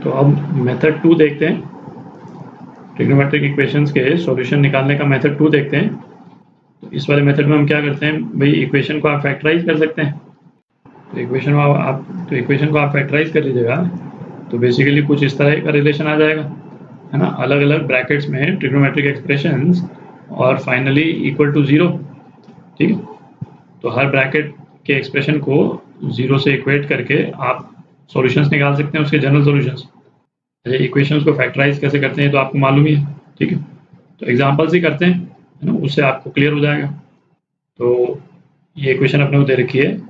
तो अब मेथड 2 देखते हैं, ट्रिग्नोमेट्रिक इक्वेशंस के सॉल्यूशन निकालने का मेथड 2 देखते हैं। तो इस वाले मेथड में हम क्या करते हैं भाई, इक्वेशन को आप फैक्टराइज कर सकते हैं। तो इक्वेशन को आप फैक्टराइज कर लीजिएगा तो बेसिकली कुछ इस तरह का रिलेशन आ जाएगा, है ना, अलग अलग ब्रैकेट्स में ट्रिग्नोमेट्रिक एक्सप्रेशंस और फाइनली इक्वल टू 0। ठीक है, तो हर ब्रैकेट के एक्सप्रेशन को 0 से इक्वेट करके आप सॉल्यूशंस निकाल सकते हैं, उसके जनरल सॉल्यूशंस। इक्वेशंस को फैक्टराइज कैसे करते हैं तो आपको मालूम ही है। ठीक है, तो एग्जांपल्स ही करते हैं, है ना, उससे आपको क्लियर हो जाएगा। तो ये इक्वेशन अपने को दे रखी है,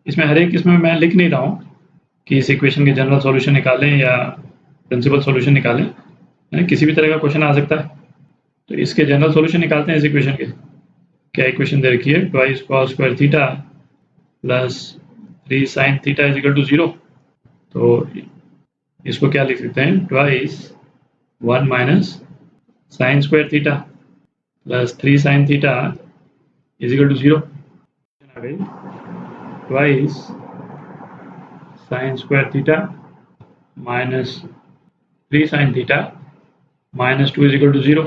इसमें हर एक इसमें मैं लिख नहीं रहा हूँ कि इस इक्वेशन के जनरल सॉल्यूशन निकालें या प्रिंसिपल सॉल्यूशन निकालें, है ना, किसी भी तरह का क्वेश्चन आ सकता है। तो इसके जनरल सॉल्यूशन निकालते हैं इस इक्वेशन के। क्या इक्वेशन दे रखी है, twice cos square theta plus 3 sine theta is equal to 0। तो इसको क्या लिख सकते हैं, twice 1 minus sine square theta plus 3 sine theta is equal to 0। Twice sine square theta minus 3 sine theta minus 2 is equal to 0,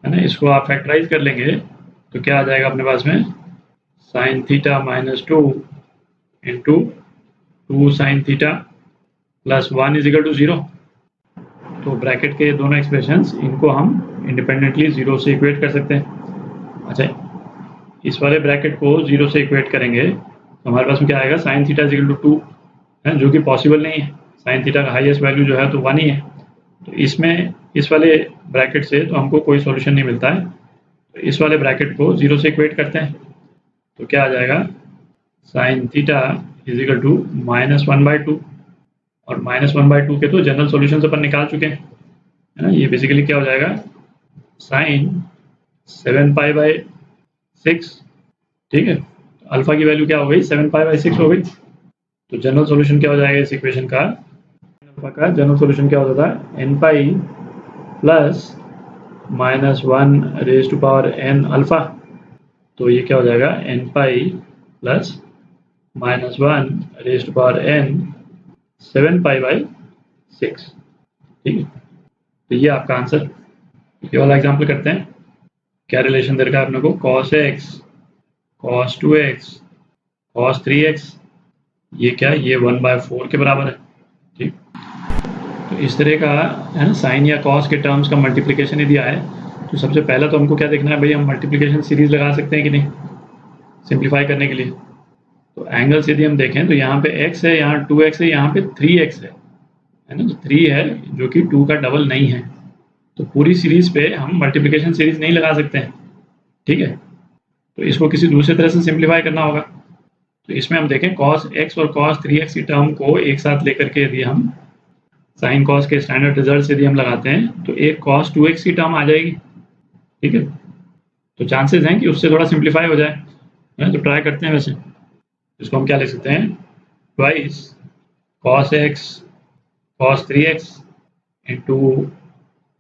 है ना। इसको आप फैक्टराइज कर लेंगे तो क्या आ जाएगा अपने पास में, sine theta minus 2 into 2 sine theta plus 1 is equal to 0। तो ब्रैकेट के दोनों एक्सप्रेशंस इनको हम इंडिपेंडेंटली 0 से इक्वेट कर सकते हैं। अच्छा, इस वाले ब्रैकेट को 0 से इक्वेट करेंगे तो हमारे पास में क्या आएगा, sine theta is equal to 2, है, जो कि पॉसिबल नहीं है। साइन थीटा का हाईएस्ट वैल्यू जो है तो 1 ही है। तो इसमें इस वाले ब्रैकेट से तो हमको कोई सॉल्यूशन नहीं मिलता है। तो इस वाले ब्रैकेट को 0 से इक्वेट करते हैं तो क्या आ जाएगा, sine theta is equal to -1/2, और -1/2 के तो जनरल सॉल्यूशन अपन निकाल चुके हैं, है ना। ये बेसिकली क्या हो जाएगा, साइन 7π/6। ठीक है, अल्फा की वैल्यू क्या हो गई, 7π/6 हो गई। तो जनरल सॉल्यूशन क्या हो जाएगा इस इक्वेशन का, अल्फा का जनरल सॉल्यूशन क्या होता था, n प्लस -1 अल्फा। तो ये क्या हो जाएगा, n प्लस -1 7π/6। ठीक है, तो ये आपका आंसर। ये वाला एग्जाम्पल करते हैं। क्या रिलेशन दे रखा है अपने को, cos x cos 2x cos 3x, ये क्या, ये 1/4 के बराबर है। ठीक, तो इस तरह का, है ना, साइन या कॉस के टर्म्स का मल्टीप्लिकेशन यदि आए तो सबसे पहला तो हमको क्या देखना है भाई, हम मल्टीप्लिकेशन सीरीज लगा सकते हैं कि नहीं, सिंप्लीफाई करने के लिए। तो एंगल्स यदि हम देखें तो यहाँ पे x है, यहाँ 2x है, यहाँ पे 3x है ना। तो 3 है जो कि 2 का डबल नहीं है, तो पूरी सीरीज पे हम मल्टीप्लिकेशन सीरीज नहीं लगा सकते हैं। ठीक है, तो इसको किसी दूसरे तरह से सिंप्लीफाई करना होगा। तो इसमें हम देखें cos x और cos 3x की टर्म को एक साथ लेकर के यदि हम साइन कॉस के स्टैंडर्ड रिजल्ट यदि हम लगाते हैं तो एक cos 2x की टर्म आ जाएगी। ठीक है, तो चांसेस हैं कि उससे थोड़ा सिंप्लीफाई हो जाए, तो ट्राई करते हैं। वैसे इसको हम क्या लिख सकते हैं, twice cos x cos 3x into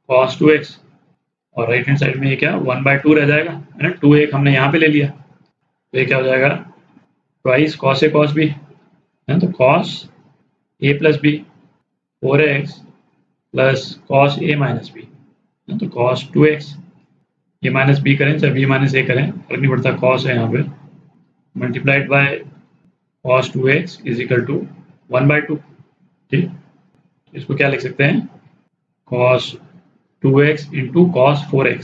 cos 2x, और राइट हैंड साइड में ये क्या 1/2 रह जाएगा, है ना। 2 एक हमने यहाँ पे ले लिया तो ये क्या हो जाएगा, twice cos a cos b, है, तो cos a plus b 4x plus cos a minus b, तो cos 2x, ये माइनस b करें चाहे b माइनस a करें फर्क नहीं पड़ता, cos है यहाँ पे, multiplied by cos 2x is equal to 1/2। ठीक, इसको क्या लिख सकते हैं, cos 2x into cos 4x।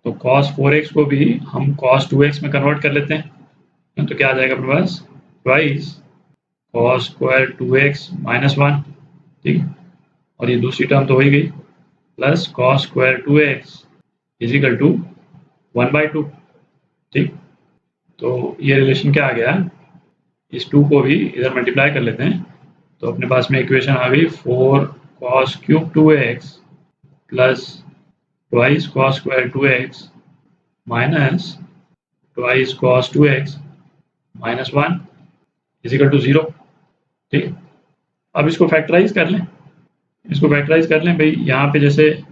तो cos 4x को भी हम cos 2x में कन्वर्ट कर लेते हैं, तो क्या आ जाएगा अपने पास, twice cos square 2x minus 1। ठीक, और ये दूसरी टर्म तो हो ही गई, plus cos square 2x is equal to 1/2। ठीक, तो ये रिलेशन क्या आ गया, इस 2 को भी इधर मल्टीप्लाई कर लेते हैं तो अपने पास में इक्वेशन आ गई 4 cos cube 2x plus twice cos square 2x minus twice cos 2x minus 1 is equal to 0। ठीक, अब इसको फैक्टराइज कर लें, भाई। यहाँ पे जैसे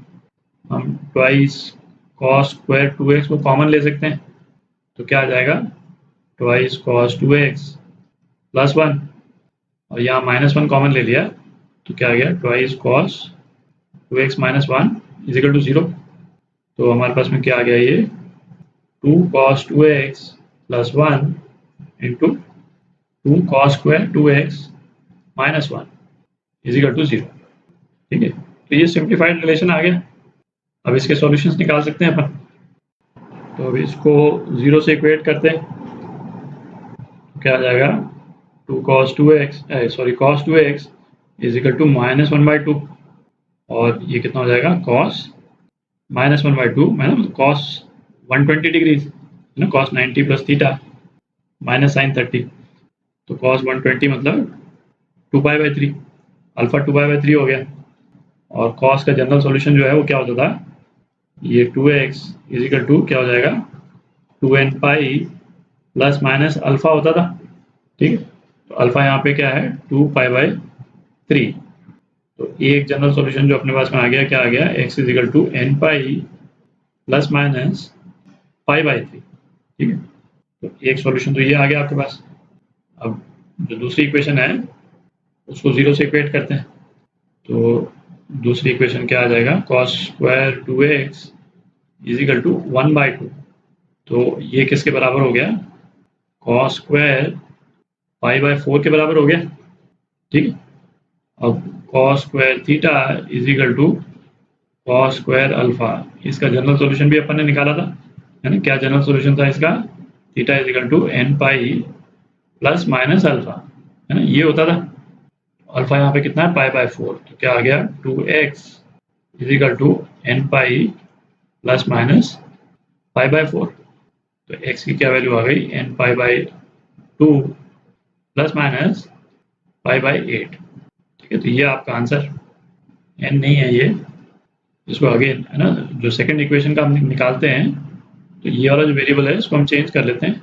हम ट्वाइस cos स्क्वायर 2x को कॉमन ले सकते हैं तो क्या आ जाएगा, ट्वाइस cos 2x प्लस 1, और यहाँ -1 कॉमन ले लिया तो क्या आ गया, twice cos 2x minus 1 is equal to 0। तो हमारे पास में क्या आ गया, ये 2 cos 2x plus 1 into 2 cos square 2x minus 1 is equal to 0। ठीक है, तो ये सिंप्लीफाइड रिलेशन आ गया। अब इसके सॉल्यूशंस निकाल सकते हैं अपन। तो अब इसको 0 से इक्वेट करते हैं, तो क्या आ जाएगा, 2 cos 2x cos 2x is equal to minus 1/2, और ये कितना हो जाएगा, cos माइनस 1/2 मतलब cos 120 डिग्रीज है ना, cos 90 plus theta minus sine 30, तो cos 120 मतलब 2π/3, अल्फा 2π/3 हो गया। और cos का जनरल सॉल्यूशन जो है वो क्या होता था, ये 2x इज इक्वल टू क्या हो जाएगा, 2n पाई प्लस माइनस अल्फा होता था। ठीक है, तो अल्फा यहाँ पे क्या है, 2π/3। तो एक जनरल सॉल्यूशन जो अपने पास में आ गया, क्या आ गया, x is equal to n pi plus minus π/3। ठीक है, तो एक सॉल्यूशन तो ये आ गया आपके पास। अब जो दूसरी इक्वेशन है उसको 0 से इक्वेट करते हैं, तो दूसरी इक्वेशन क्या आ जाएगा, cos square 2x is equal to 1/2। तो ये किसके बराबर हो गया, cos स्क्वायर π/4 के बराबर हो गया। ठीक है, अब cos square theta is equal to cos square alpha, इसका जनरल सॉल्यूशन भी अपन ने निकाला था, है ना। क्या जनरल सॉल्यूशन था इसका, theta is equal to n pi plus minus alpha, है ना, ये होता था। अल्फा यहाँ पे कितना है, π/4, तो क्या आ गया, 2x is equal to n pi plus minus π/4। तो x की क्या वैल्यू आ गई, n π/2 प्लस माइनस π/8। ठीक है, तो ये आपका आंसर, n नहीं है ये, इसको अगेन है ना, जो सेकंड इक्वेशन का हम निकालते हैं, तो ये वाला जो वेरिएबल है इसको हम चेंज कर लेते हैं,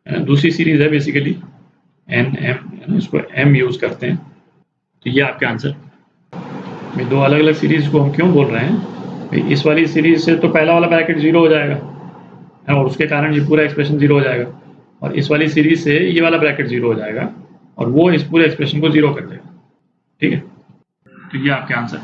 है ना। दूसरी सीरीज है बेसिकली n m, है ना, इसको m यूज करते हैं। तो ये आपके आंसर। भाई दो अलग अलग सीरीज को हम क्यों बोल रहे हैं, भाई इस वाली सीरीज से तो पहला वाला ब्रैकेट 0 हो जाएगा, है ना, और उसके कारण ये पूरा एक्सप्रेशन 0 हो जाएगा, और इस वाली सीरीज से ये वाला ब्रैकेट 0 हो जाएगा, और वो इस पूरे एक्सप्रेशन को 0 कर देगा। ठीक है, तो ये आपके आंसर।